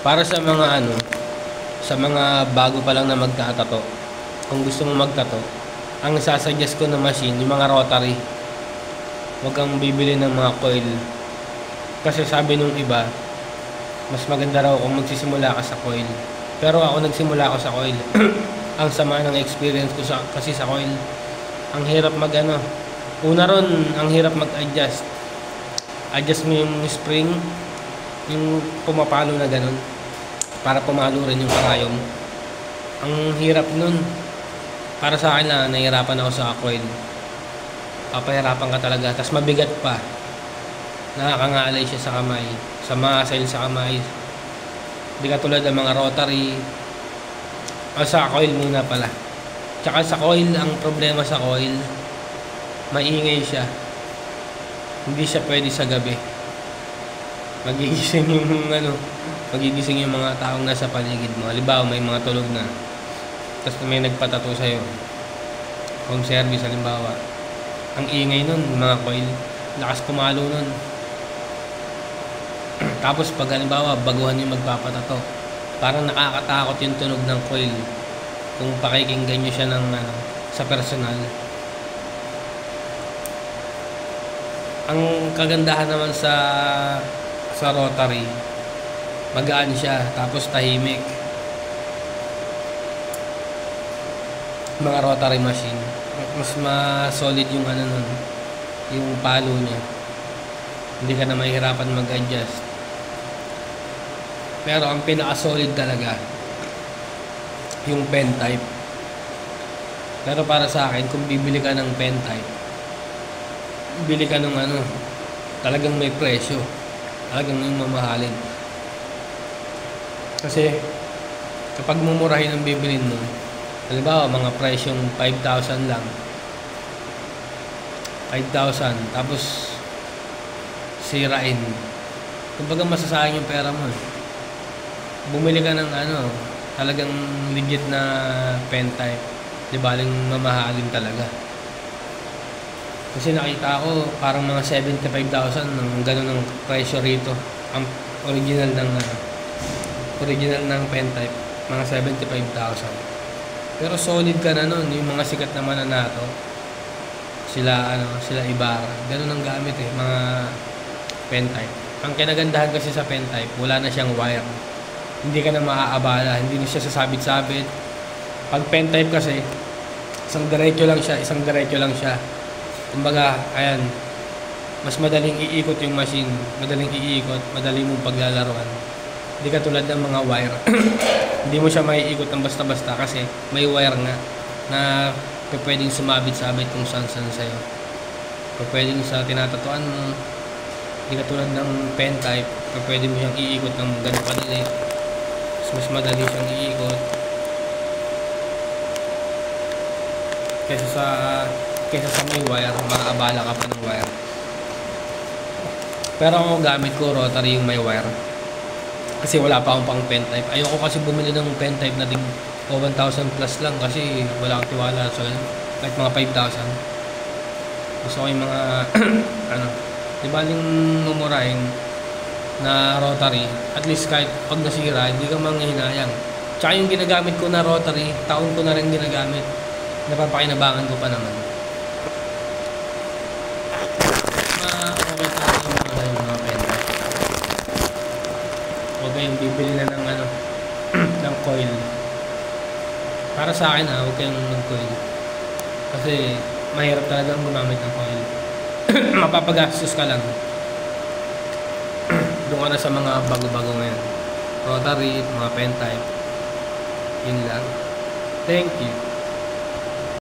Para sa mga sa mga bago pa lang na magtatato, kung gusto mo magtato, ang sasuggest ko na machine, yung mga rotary. Huwag kang bibili ng mga coil. Kasi sabi nung iba, mas maganda raw kung magsisimula ka sa coil. Pero ako nagsimula ako sa coil. Ang sama ng experience ko kasi sa coil. Ang hirap una ron, ang hirap mag-adjust. Adjust mo yung spring, yung pumapalo na ganun, para pumalo rin yung karayom. Ang hirap nun. Para sa akin na nahihirapan ako sa coil. Papahirapan ka talaga. Tas mabigat pa. Nakakangalay siya sa kamay. Sa muscle sa kamay. Hindi katulad ng mga rotary. Sa coil muna pala. Tsaka sa coil, ang problema sa coil, maingay siya. Hindi siya pwede sa gabi. Magigising yung mga taong nasa paligid mo. Halimbawa, may mga tulog na. Tapos may nagpatato sa'yo. Home service, halimbawa. Ang ingay nun, mga coil. Lakas pumalo nun. Tapos pag halimbawa, baguhan yung magpapatato. Parang nakakatakot yung tunog ng coil. Kung pakikinggan nyo siya sa personal. Ang kagandahan naman sa rotary, magaan siya, tapos tahimik. Mga rotary machine, mas solid yung nun, yung palo niya. Hindi ka na mahirapan mag-adjust. Pero ang pinaka-solid talaga, yung pen type. Pero para sa akin, kung bibili ka ng pen type, bili ka ng talagang may presyo. Talagang yung mamahalin. Kasi kapag mumurahin ang bibilin mo, halimbawa mga presyong 5,000 lang, 5,000, tapos sirain, kumbaga masasayang yung pera mo. Bumili ka ng talagang legit na pen type, di baling mamahalin talaga. Kasi nakita ko parang mga 75,000 ng ganun ang presyo rito. Ang original ng pen type, mga 75,000. Pero solid ka na nun. Yung mga sikat na mananato, sila Ibarra, ganun ang gamit mga pen type. Ang kinagandahan kasi sa pen type, wala na siyang wire. Hindi ka na maaabala, hindi na siya sasabit-sabit. Pag pen type kasi, isang diretso lang siya. Kumbaga, ayan, mas madaling iikot yung machine, madaling mong paglalaruan. Hindi katulad ng mga wire. Hindi mo siya maiikot ng basta-basta kasi may wire nga na pwedeng sumabit-sabit kung saan-saan sa'yo. Pwedeng sa tinatatuan mo. Hindi katulad ng pen type, pwede mo siyang iikot ng ganun kadali. Mas madali siyang iikot kaysa sa may wire, maaabala ka pa ng wire. Pero ako gamit ko rotary yung may wire. Kasi wala pa akong pang pen type. Ayoko kasi bumili ng pen type na 1,000 plus lang kasi wala akong tiwala sa kahit mga 5,000. Gusto ko yung mga di baling mumurahin na rotary. At least kahit pag nasira, hindi ka manghihinayang. Tsaka yung ginagamit ko na rotary, taon ko na rin ginagamit. Napapakinabangan ko pa naman. Okay talaga yung mga pen type. Huwag kayong bibili na ng ng coil. Para sa akin huwag kayong mag-coil. Kasi mahirap talagang gumamit ng coil. Mapapagastos ka lang. Doon ka na sa mga bago-bago ngayon. Rotary, mga pen type. Yun lang. Thank you.